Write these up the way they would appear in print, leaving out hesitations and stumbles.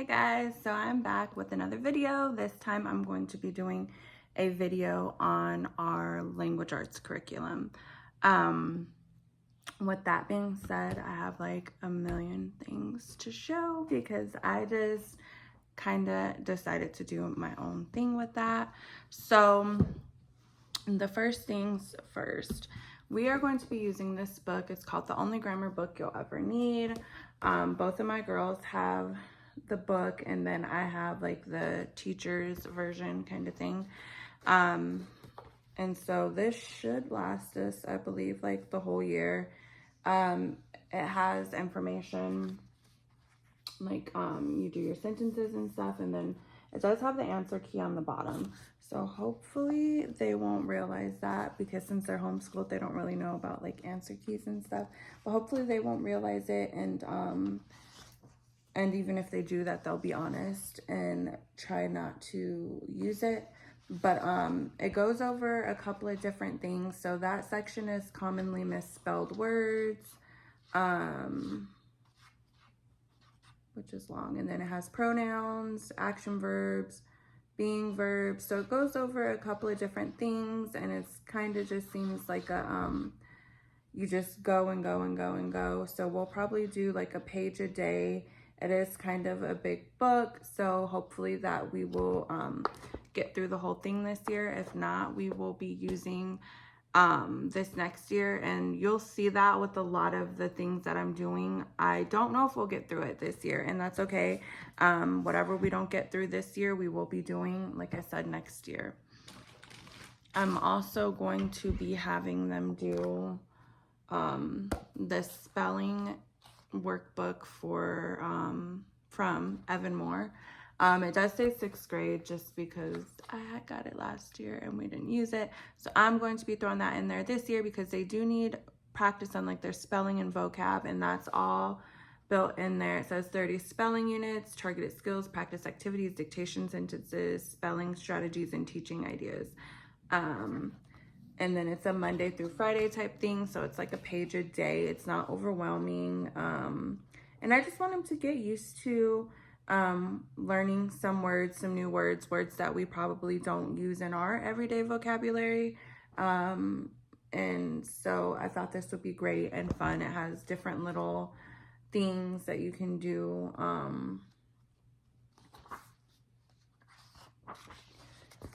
Hey guys, so I'm back with another video. This time I'm going to be doing a video on our language arts curriculum. With that being said, I have like a million things to show because I just kind of decided to do my own thing with that. So the first things first, we are going to be using this book. It's called The Only Grammar Book You'll Ever Need. Both of my girls have the book, and then I have like the teacher's version kind of thing. And so this should last us, I believe, like the whole year. It has information like you do your sentences and stuff, and then it does have the answer key on the bottom. So hopefully they won't realize that, because since they're homeschooled, they don't really know about like answer keys and stuff. But hopefully they won't realize it, and even if they do that, they'll be honest and try not to use it. But it goes over a couple of different things. So that section is commonly misspelled words, which is long. And then it has pronouns, action verbs, being verbs. So it goes over a couple of different things, and it's kind of just seems like a, you just go and go and go and go. So we'll probably do like a page a day. It is kind of a big book, so hopefully that we will get through the whole thing this year. If not, we will be using this next year, and you'll see that with a lot of the things that I'm doing. I don't know if we'll get through it this year, and that's okay. Whatever we don't get through this year, we will be doing, like I said, next year. I'm also going to be having them do the spelling workbook for from Evan Moore. It does say 6th grade just because I had got it last year and we didn't use it. So I'm going to be throwing that in there this year because they do need practice on like their spelling and vocab, and that's all built in there. It says 30 spelling units, targeted skills, practice activities, dictation sentences, spelling strategies, and teaching ideas. And then it's a Monday through Friday type thing. So it's like a page a day. It's not overwhelming. And I just want them to get used to learning some words, some new words that we probably don't use in our everyday vocabulary. And so I thought this would be great and fun. It has different little things that you can do.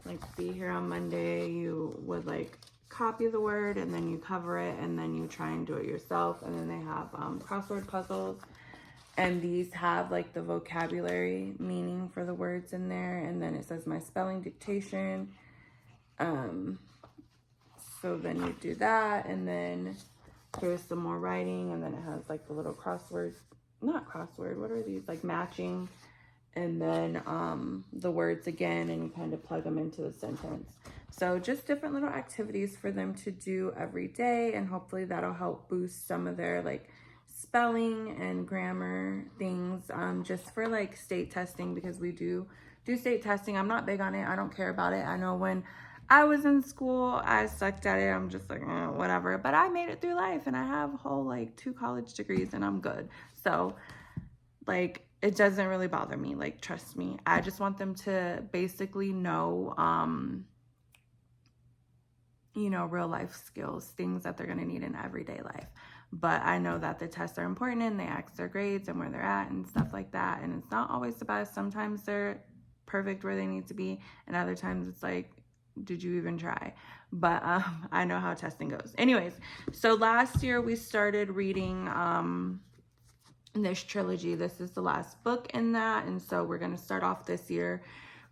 Like see here on Monday, you would like copy the word and then you cover it and then you try and do it yourself. And then they have crossword puzzles, and these have like the vocabulary meaning for the words in there. And then it says my spelling dictation. So then you do that, and then here's some more writing, and then it has like the little crossword, not crossword, what are these, like matching, and then the words again, and you kind of plug them into the sentence. So just different little activities for them to do every day, and hopefully that'll help boost some of their like spelling and grammar things, just for like state testing, because we do state testing. I'm not big on it. I don't care about it. I know when I was in school, I sucked at it. I'm just like, whatever. But I made it through life, and I have a whole like 2 college degrees, and I'm good. So like, it doesn't really bother me. Like, trust me. I just want them to basically know, you know, real life skills, things that they're going to need in everyday life. But I know that the tests are important, and they ask their grades and where they're at and stuff like that. And it's not always the best. Sometimes they're perfect where they need to be, and other times it's like, did you even try? But I know how testing goes. Anyways, so last year we started reading this trilogy. This is the last book in that, and so we're going to start off this year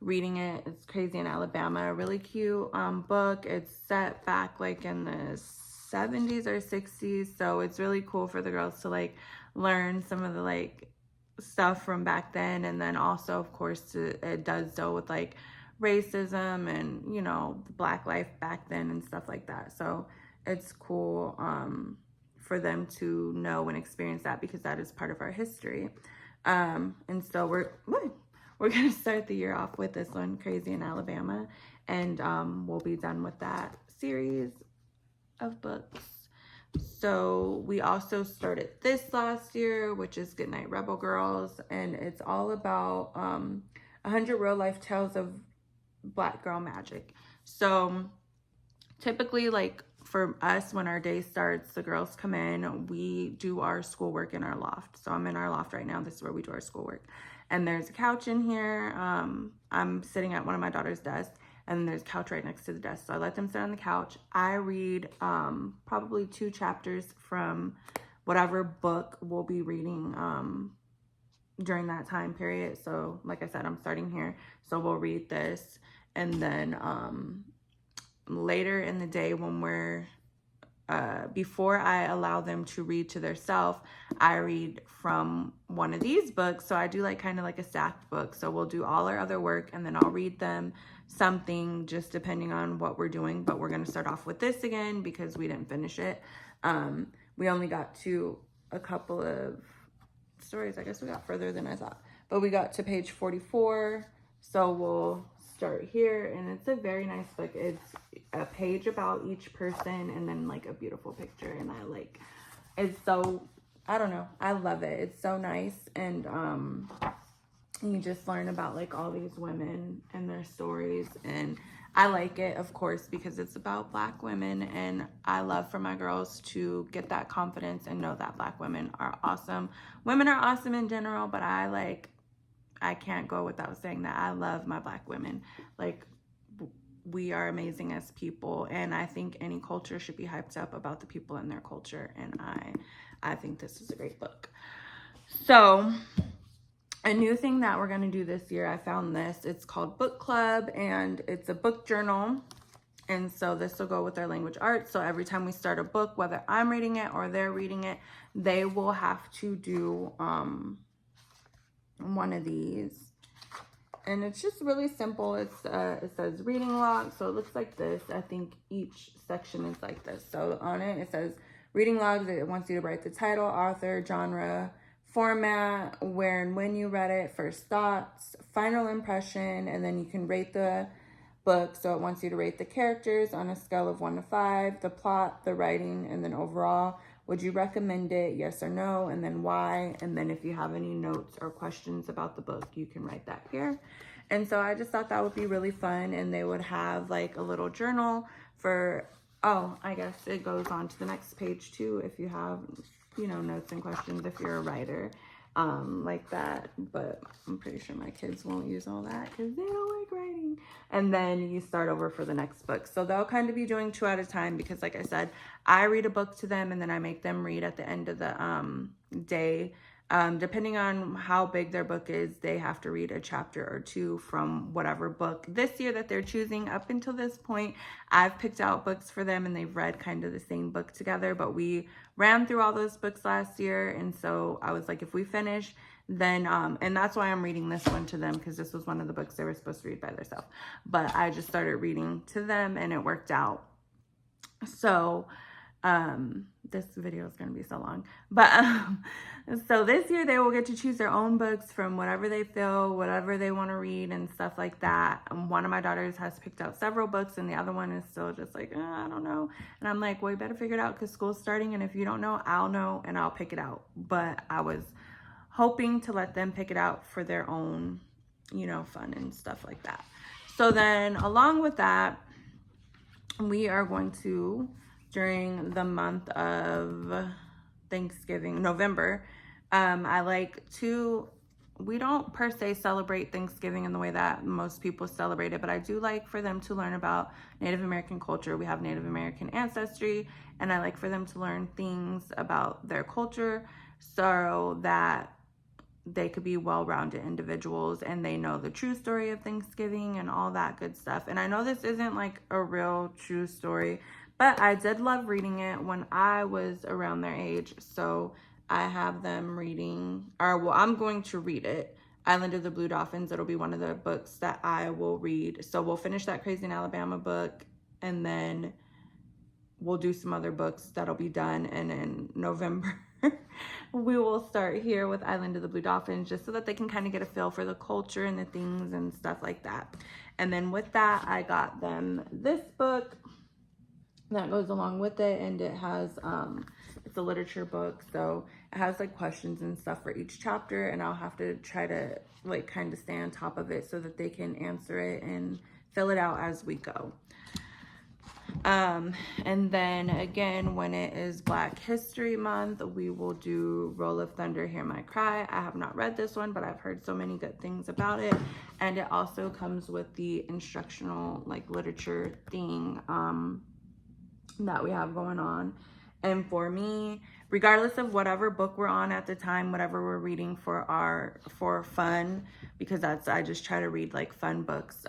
reading it. It's Crazy in Alabama, a really cute book. It's set back like in the 70s or 60s, so it's really cool for the girls to like learn some of the like stuff from back then. And then also, of course, it does deal with like racism and, you know, Black life back then and stuff like that. So it's cool for them to know and experience that, because that is part of our history. And so we're gonna start the year off with this one, Crazy in Alabama, and we'll be done with that series of books So we also started this last year, which is Goodnight Rebel Girls, and it's all about 100 real life tales of Black girl magic. So typically, like for us, when our day starts, the girls come in, we do our schoolwork in our loft. So I'm in our loft right now. This is where we do our schoolwork. And there's a couch in here. I'm sitting at one of my daughter's desks, and there's a couch right next to the desk. So I let them sit on the couch. I read probably 2 chapters from whatever book we'll be reading during that time period. So like I said, I'm starting here. So we'll read this, and then later in the day when we're before I allow them to read to themselves, I read from one of these books. So I do like kind of like a stacked book. So we'll do all our other work, and then I'll read them something just depending on what we're doing. But we're going to start off with this again because we didn't finish it. We only got to a couple of stories. I guess we got further than I thought, but we got to page 44. So we'll start here, and it's a very nice book. It's a page about each person and then like a beautiful picture, and I like it's so, I don't know, I love it. It's so nice. And you just learn about like all these women and their stories, and I like it, of course, because it's about Black women, and I love for my girls to get that confidence and know that Black women are awesome. Women are awesome in general, but I can't go without saying that I love my Black women. Like, we are amazing as people, and I think any culture should be hyped up about the people in their culture, and I think this is a great book. So a new thing that we're going to do this year, I found this. It's called Book Club, and it's a book journal. And so this will go with our language arts. So every time we start a book, whether I'm reading it or they're reading it, they will have to do one of these. And it's just really simple. It's it says reading log, so it looks like this. I think each section is like this. So on it, it says reading logs. It wants you to write the title, author, genre, format, where and when you read it, first thoughts, final impression, and then you can rate the book. So it wants you to rate the characters on a scale of 1 to 5, the plot, the writing, and then overall. Would you recommend it? Yes or no, and then why? And then if you have any notes or questions about the book, you can write that here. And so I just thought that would be really fun, and they would have like a little journal for, oh, I guess it goes on to the next page too if you have, you know, notes and questions if you're a writer like that. But I'm pretty sure my kids won't use all that because they don't like writing. And then you start over for the next book. So they'll kind of be doing 2 at a time because, like I said, I read a book to them and then I make them read at the end of the day. Depending on how big their book is, they have to read a chapter or 2 from whatever book this year that they're choosing. Up until this point, I've picked out books for them and they've read kind of the same book together, but we ran through all those books last year. And so I was like, if we finish, then, and that's why I'm reading this one to them, because this was one of the books they were supposed to read by themselves. But I just started reading to them and it worked out. So this video is going to be so long, but so this year they will get to choose their own books from whatever they feel, whatever they want to read and stuff like that. One of my daughters has picked out several books and the other one is still just like, I don't know. And I'm like, well, you better figure it out because school's starting, and if you don't know, I'll know and I'll pick it out. But I was hoping to let them pick it out for their own, you know, fun and stuff like that. So then along with that, we are going to, during the month of Thanksgiving, November, I like to, we don't per se celebrate Thanksgiving in the way that most people celebrate it, but I do like for them to learn about Native American culture. We have Native American ancestry, and I like for them to learn things about their culture so that they could be well-rounded individuals and they know the true story of Thanksgiving and all that good stuff. And I know this isn't like a real true story, but I did love reading it when I was around their age. So I have them reading, or well, I'm going to read it. Island of the Blue Dolphins. It'll be one of the books that I will read. So we'll finish that Crazy in Alabama book, and then we'll do some other books that'll be done. And in November, we will start here with Island of the Blue Dolphins, just so that they can kind of get a feel for the culture and the things and stuff like that. And then with that, I got them this book. that goes along with it. And it has, it's a literature book, so it has like questions and stuff for each chapter, and I'll have to try to like kind of stay on top of it so that they can answer it and fill it out as we go. And then again, when it is Black History Month, we will do Roll of Thunder, Hear My Cry. I have not read this one, but I've heard so many good things about it. And it also comes with the instructional like literature thing that we have going on. And for me, regardless of whatever book we're on at the time, whatever we're reading for fun, because I just try to read like fun books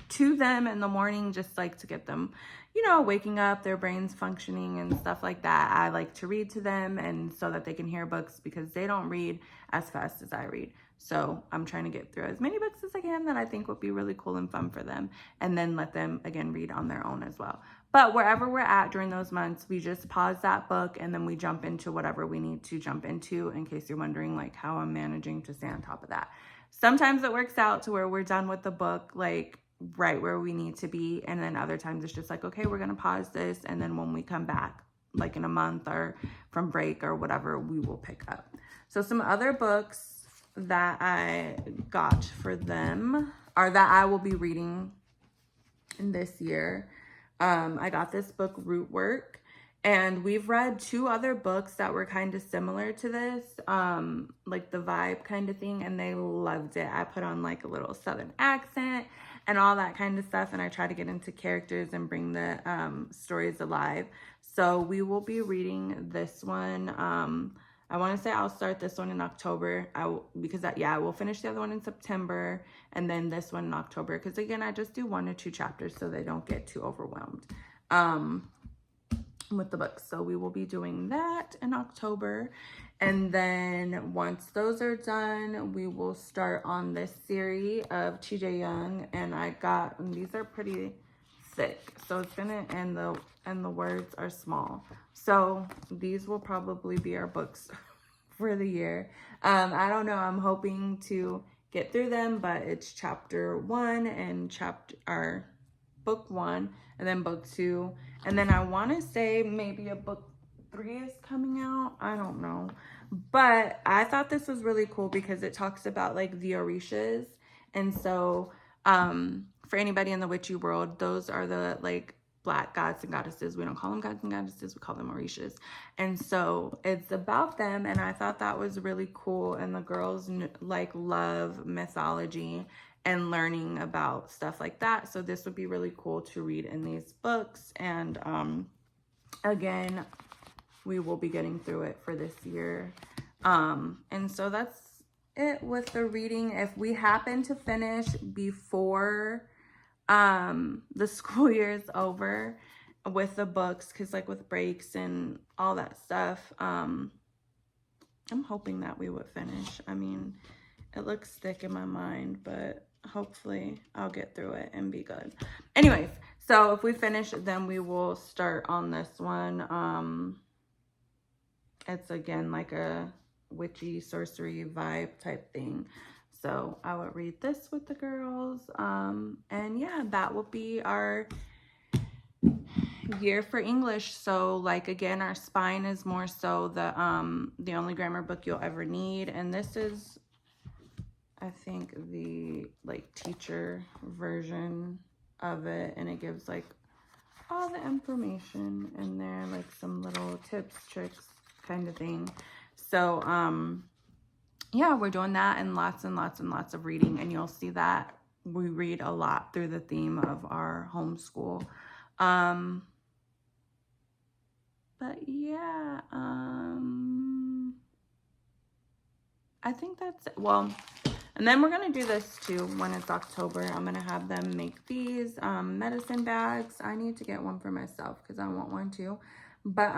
to them in the morning, just like to get them, you know, waking up, their brains functioning and stuff like that. I like to read to them, and so that they can hear books, because they don't read as fast as I read. So I'm trying to get through as many books as I can that I think would be really cool and fun for them, and then let them again read on their own as well. But wherever we're at during those months, we just pause that book and then we jump into whatever we need to jump into, in case you're wondering like how I'm managing to stay on top of that. Sometimes it works out to where we're done with the book like right where we need to be, and then other times it's just like, okay, we're gonna pause this, and then when we come back like in a month or from break or whatever, we will pick up. So some other books that I got for them, or that I will be reading in this year, I got this book, Root Work, and we've read 2 other books that were kind of similar to this, like the vibe kind of thing, and they loved it. I put on like a little Southern accent and all that kind of stuff, and I try to get into characters and bring the stories alive. So we will be reading this one. I want to say I'll start this one in October, because I will finish the other one in September, and then this one in October, because again, I just do 1 or 2 chapters so they don't get too overwhelmed with the books. So we will be doing that in October, and then once those are done, we will start on this series of TJ Young, and these are pretty thick, so it's gonna, and the words are small, so these will probably be our books for the year. I don't know, I'm hoping to get through them, but it's chapter 1 and book 1, and then book 2, and then I want to say maybe a book 3 is coming out. I don't know, but I thought this was really cool because it talks about like the Orishas, and so for anybody in the witchy world, those are the like Black gods and goddesses. We don't call them gods and goddesses, we call them Orishas. And so it's about them, and I thought that was really cool. And the girls like love mythology and learning about stuff like that, so this would be really cool to read in these books. And again, we will be getting through it for this year. And so that's it with the reading. If we happen to finish before the school year is over with the books, because like with breaks and all that stuff, I'm hoping that we would finish. I mean, it looks thick in my mind, but hopefully I'll get through it and be good. Anyways, so if we finish, then we will start on this one. It's again like a witchy sorcery vibe type thing. So I would read this with the girls. And yeah, that will be our year for English. So like again, our spine is more so the only grammar book you'll ever need. And this is, I think, the like teacher version of it, and it gives like all the information in there, like some little tips, tricks kind of thing. So yeah, we're doing that, and lots and lots and lots of reading, and you'll see that we read a lot through the theme of our homeschool. But yeah, I think that's it. Well, and then we're gonna do this too when it's October. I'm gonna have them make these medicine bags. I need to get one for myself because I want one too. But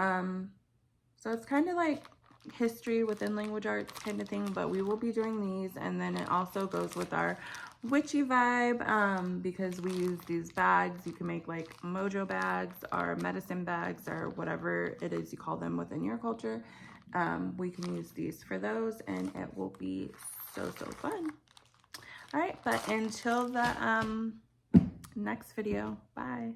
so it's kind of like history within language arts kind of thing, but we will be doing these. And then it also goes with our witchy vibe, because we use these bags. You can make like mojo bags or medicine bags or whatever it is you call them within your culture. We can use these for those, and it will be so fun. All right, but until the next video. Bye.